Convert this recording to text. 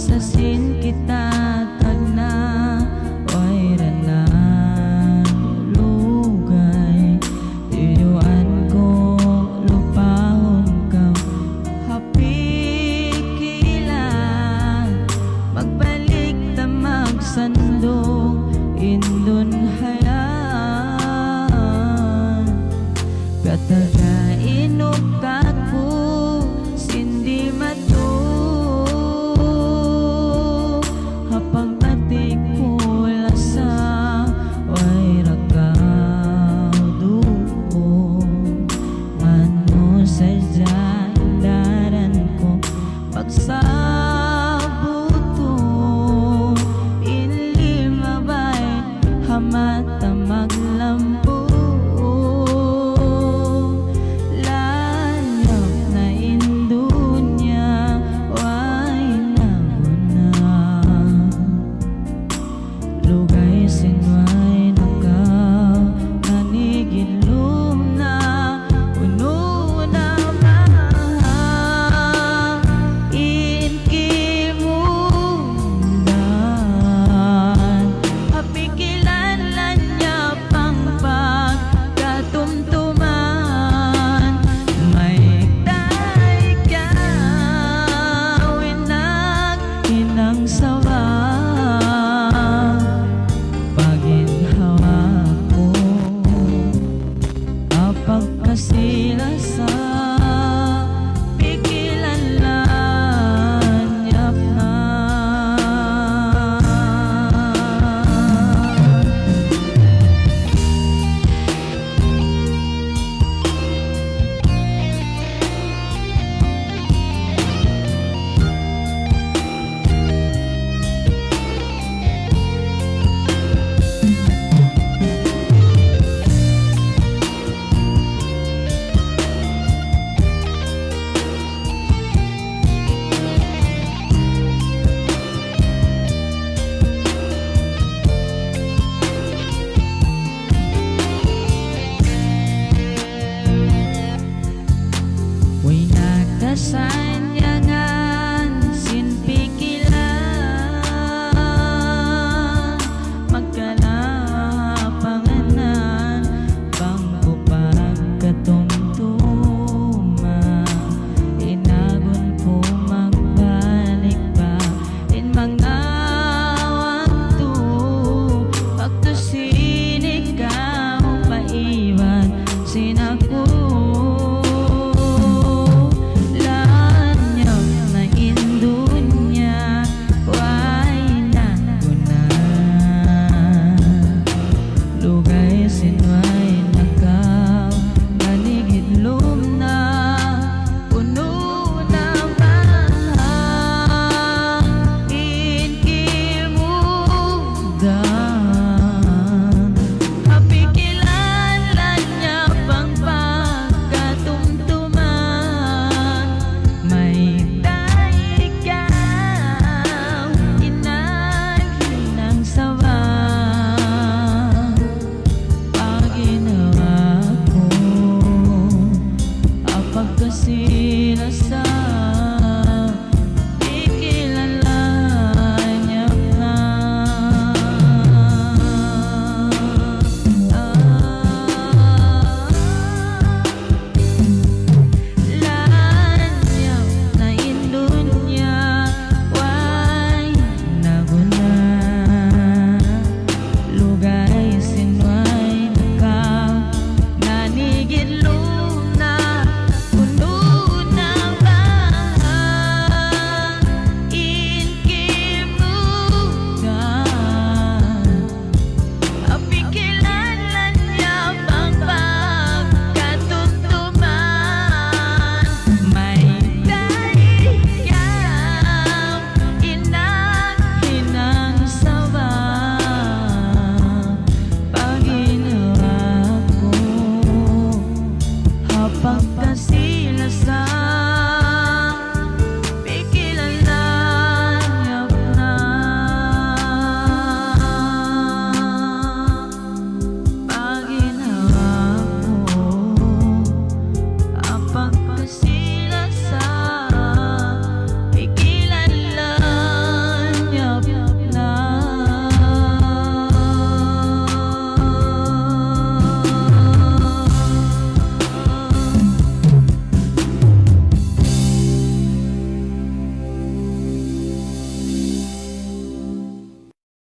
Masasin kita tagna way ranan lugay tiyuan ko lupahon ka hapikilan magbalik ta magsandong indon hayan katagainog kako sindi mato hapang atik ko lasa way rakaw duko ano sa daran ko pagsabuto inli mabay hamata maglampo lugay sinway nakaw nanigilom na uno na maha inkimundan hapikilan lan niya pangpag katumtuman may tay ka winag inang sawa pagkasila sa pikilan lang yap na way nagdasay